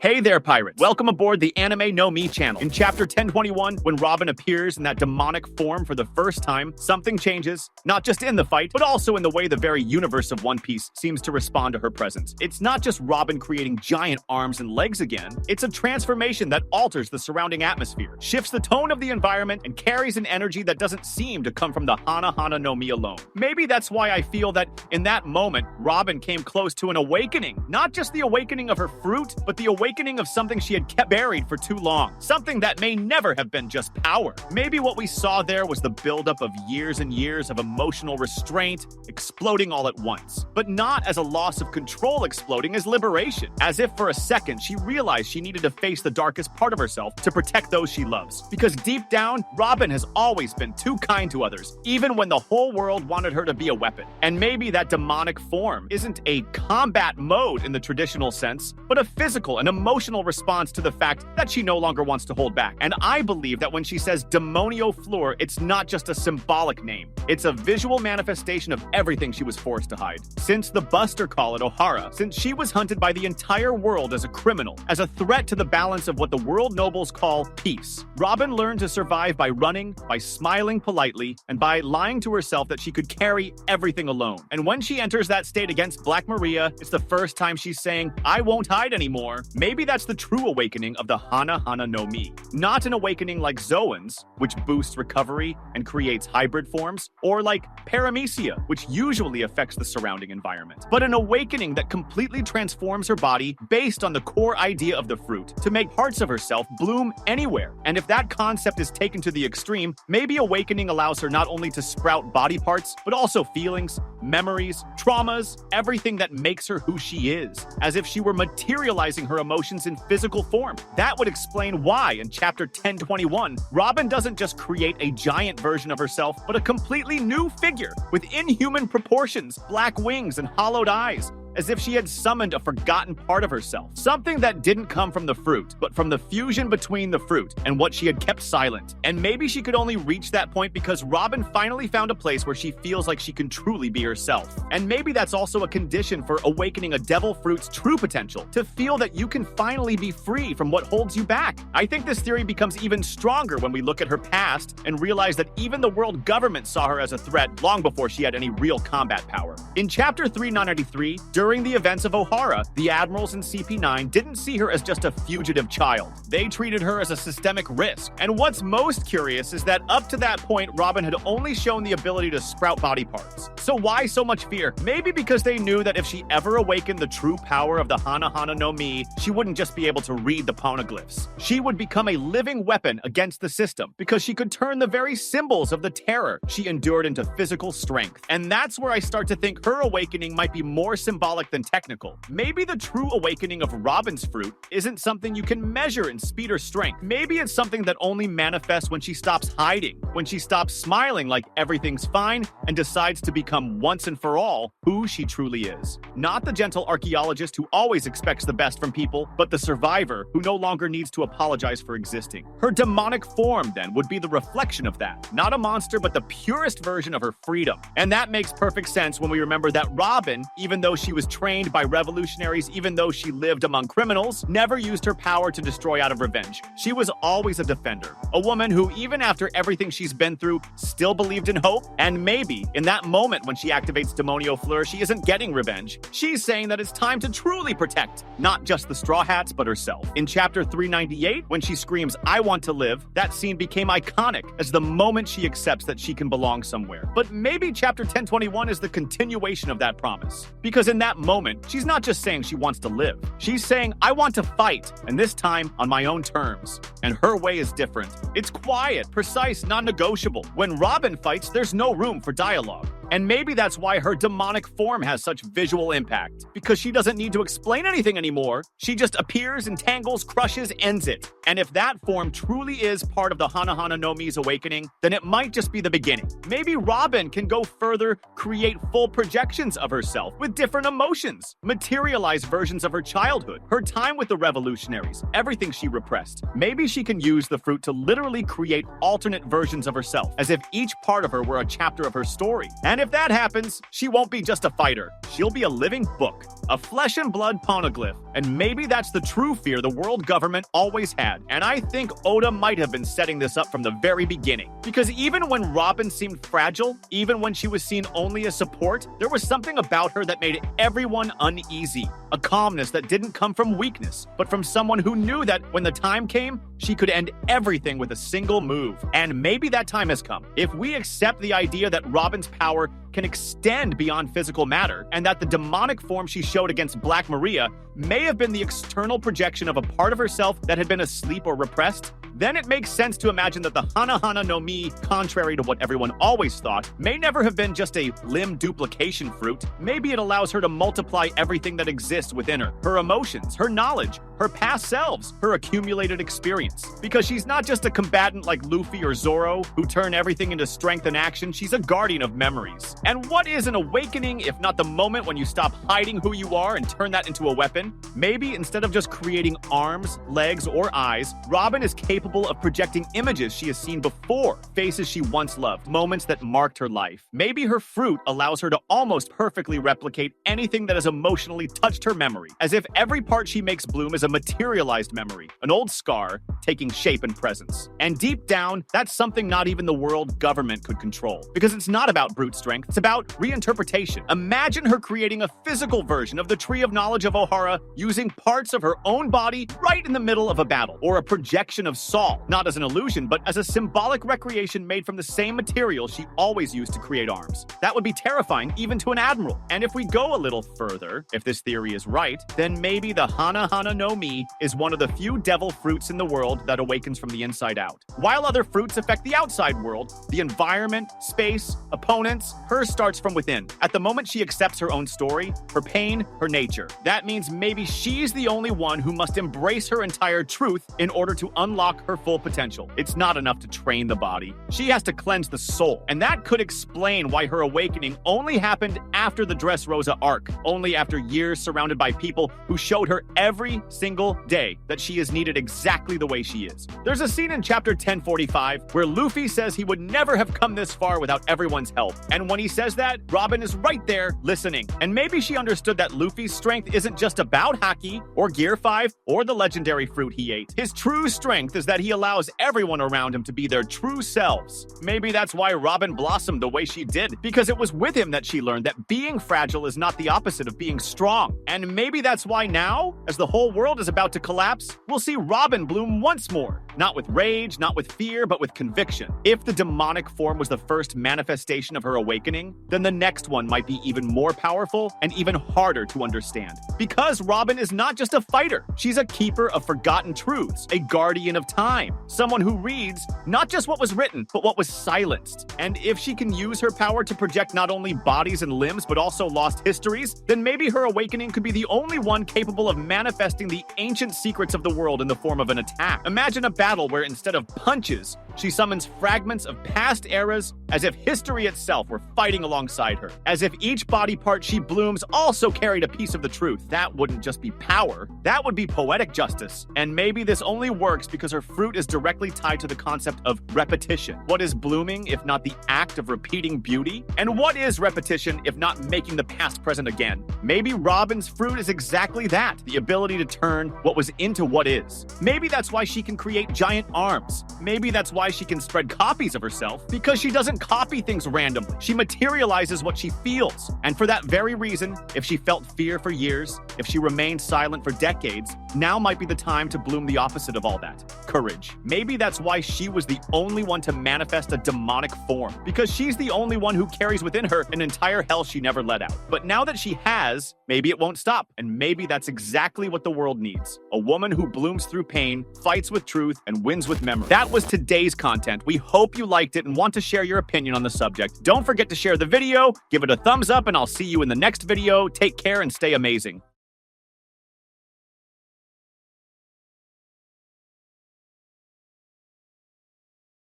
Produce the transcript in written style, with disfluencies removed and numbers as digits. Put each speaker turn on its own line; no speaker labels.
Hey there, pirates! Welcome aboard the Anime No Me channel. In chapter 1021, when Robin appears in that demonic form for the first time, something changes, not just in the fight, but also in the way the very universe of One Piece seems to respond to her presence. It's not just Robin creating giant arms and legs again, it's a transformation that alters the surrounding atmosphere, shifts the tone of the environment, and carries an energy that doesn't seem to come from the Hana Hana no Mi alone. Maybe that's why I feel that in that moment, Robin came close to an awakening. Not just the awakening of her fruit, but the awakening of something she had kept buried for too long. Something that may never have been just power. Maybe what we saw there was the buildup of years and years of emotional restraint exploding all at once. But not as a loss of control exploding as liberation. As if for a second she realized she needed to face the darkest part of herself to protect those she loves. Because deep down, Robin has always been too kind to others, even when the whole world wanted her to be a weapon. And maybe that demonic form isn't a combat mode in the traditional sense, but a physical and emotional response to the fact that she no longer wants to hold back. And I believe that when she says Demonio Fleur, it's not just a symbolic name. It's a visual manifestation of everything she was forced to hide. Since the Buster Call at O'Hara, since she was hunted by the entire world as a criminal, as a threat to the balance of what the world nobles call peace, Robin learned to survive by running, by smiling politely, and by lying to herself that she could carry everything alone. And when she enters that state against Black Maria, it's the first time she's saying, I won't hide anymore. Maybe that's the true awakening of the Hana Hana no Mi. Not an awakening like Zoan's, which boosts recovery and creates hybrid forms, or like Paramecia, which usually affects the surrounding environment, but an awakening that completely transforms her body based on the core idea of the fruit, to make parts of herself bloom anywhere. And if that concept is taken to the extreme, maybe awakening allows her not only to sprout body parts, but also feelings, memories, traumas, everything that makes her who she is, as if she were materializing her emotions in physical form. That would explain why, in chapter 1021, Robin doesn't just create a giant version of herself, but a completely new figure with inhuman proportions, black wings, and hollowed eyes, as if she had summoned a forgotten part of herself. Something that didn't come from the fruit, but from the fusion between the fruit and what she had kept silent. And maybe she could only reach that point because Robin finally found a place where she feels like she can truly be herself. And maybe that's also a condition for awakening a devil fruit's true potential, to feel that you can finally be free from what holds you back. I think this theory becomes even stronger when we look at her past and realize that even the world government saw her as a threat long before she had any real combat power. In chapter 3993, during the events of O'Hara, the admirals in CP9 didn't see her as just a fugitive child. They treated her as a systemic risk. And what's most curious is that up to that point, Robin had only shown the ability to sprout body parts. So why so much fear? Maybe because they knew that if she ever awakened the true power of the Hana Hana no Mi, she wouldn't just be able to read the poneglyphs. She would become a living weapon against the system, because she could turn the very symbols of the terror she endured into physical strength. And that's where I start to think her awakening might be more symbolic than technical. Maybe the true awakening of Robin's fruit isn't something you can measure in speed or strength. Maybe it's something that only manifests when she stops hiding, when she stops smiling like everything's fine, and decides to become once and for all who she truly is. Not the gentle archaeologist who always expects the best from people, but the survivor who no longer needs to apologize for existing. Her demonic form, then, would be the reflection of that. Not a monster, but the purest version of her freedom. And that makes perfect sense when we remember that Robin, even though she was trained by revolutionaries, even though she lived among criminals, never used her power to destroy out of revenge. She was always a defender. A woman who, even after everything she's been through, still believed in hope. And maybe, in that moment when she activates Demonio Fleur, she isn't getting revenge. She's saying that it's time to truly protect, not just the Straw Hats, but herself. In chapter 398, when she screams, I want to live, that scene became iconic as the moment she accepts that she can belong somewhere. But maybe chapter 1021 is the continuation of that promise. Because in that moment, she's not just saying she wants to live. She's saying, I want to fight, and this time on my own terms. And her way is different. It's quiet, precise, non-negotiable. When Robin fights, there's no room for dialogue. And maybe that's why her demonic form has such visual impact. Because she doesn't need to explain anything anymore. She just appears, entangles, crushes, ends it. And if that form truly is part of the Hana Hana no Mi's awakening, then it might just be the beginning. Maybe Robin can go further, create full projections of herself with different emotions, materialize versions of her childhood, her time with the revolutionaries, everything she repressed. Maybe she can use the fruit to literally create alternate versions of herself, as if each part of her were a chapter of her story. And And if that happens, she won't be just a fighter. She'll be a living book, a flesh and blood poneglyph. And maybe that's the true fear the world government always had. And I think Oda might have been setting this up from the very beginning. Because even when Robin seemed fragile, even when she was seen only as support, there was something about her that made everyone uneasy. A calmness that didn't come from weakness, but from someone who knew that when the time came, she could end everything with a single move. And maybe that time has come. If we accept the idea that Robin's power can extend beyond physical matter, and that the demonic form she showed against Black Maria may have been the external projection of a part of herself that had been asleep or repressed, then it makes sense to imagine that the Hana Hana no Mi, contrary to what everyone always thought, may never have been just a limb duplication fruit. Maybe it allows her to multiply everything that exists within her. Her emotions, her knowledge, her past selves, her accumulated experience. Because she's not just a combatant like Luffy or Zoro, who turn everything into strength and action, she's a guardian of memories. And what is an awakening if not the moment when you stop hiding who you are and turn that into a weapon? Maybe instead of just creating arms, legs, or eyes, Robin is capable of projecting images she has seen before, faces she once loved, moments that marked her life. Maybe her fruit allows her to almost perfectly replicate anything that has emotionally touched her memory, as if every part she makes bloom is a materialized memory, an old scar taking shape and presence. And deep down, that's something not even the world government could control, because it's not about brute strength, it's about reinterpretation. Imagine her creating a physical version of the Tree of Knowledge of Ohara using parts of her own body right in the middle of a battle, or a projection of Saul, not as an illusion, but as a symbolic recreation made from the same material she always used to create arms. That would be terrifying even to an admiral. And if we go a little further, if this theory is right, then maybe the Hana Hana no Mi is one of the few devil fruits in the world that awakens from the inside out. While other fruits affect the outside world, the environment, space, opponents, hers starts from within. At the moment she accepts her own story, her pain, her nature. That means maybe she's the only one who must embrace her entire truth in order to unlock her full potential. It's not enough to train the body. She has to cleanse the soul. And that could explain why her awakening only happened after the Dressrosa arc, only after years surrounded by people who showed her every single day that she is needed exactly the way she is. There's a scene in chapter 1045 where Luffy says he would never have come this far without everyone's help. And when he says that, Robin is right there listening. And maybe she understood that Luffy's strength isn't just about Haki or Gear 5 or the legendary fruit he ate. His true strength is that he allows everyone around him to be their true selves. Maybe that's why Robin blossomed the way she did, because it was with him that she learned that being fragile is not the opposite of being strong. And maybe that's why now, as the whole world is about to collapse, we'll see Robin bloom once more. Not with rage, not with fear, but with conviction. If the demonic form was the first manifestation of her awakening, then the next one might be even more powerful and even harder to understand. Because Robin is not just a fighter, she's a keeper of forgotten truths, a guardian of time, someone who reads not just what was written, but what was silenced. And if she can use her power to project not only bodies and limbs, but also lost histories, then maybe her awakening could be the only one capable of manifesting the ancient secrets of the world in the form of an attack. Imagine a battle where instead of punches, she summons fragments of past eras, as if history itself were fighting alongside her. As if each body part she blooms also carried a piece of the truth. That wouldn't just be power, that would be poetic justice. And maybe this only works because her fruit is directly tied to the concept of repetition. What is blooming if not the act of repeating beauty? And what is repetition if not making the past present again? Maybe Robin's fruit is exactly that, the ability to turn what was into what is. Maybe that's why she can create giant arms. Maybe that's why she can spread copies of herself, because she doesn't copy things randomly. She materializes what she feels. And for that very reason, if she felt fear for years, if she remained silent for decades, now might be the time to bloom the opposite of all that, courage. Maybe that's why she was the only one to manifest a demonic form, because she's the only one who carries within her an entire hell she never let out. But now that she has, maybe it won't stop, and maybe that's exactly what the world needs. A woman who blooms through pain, fights with truth, and wins with memory. That was today's content. We hope you liked it and want to share your opinion on the subject. Don't forget to share the video, give it a thumbs up, and I'll see you in the next video. Take care and stay amazing.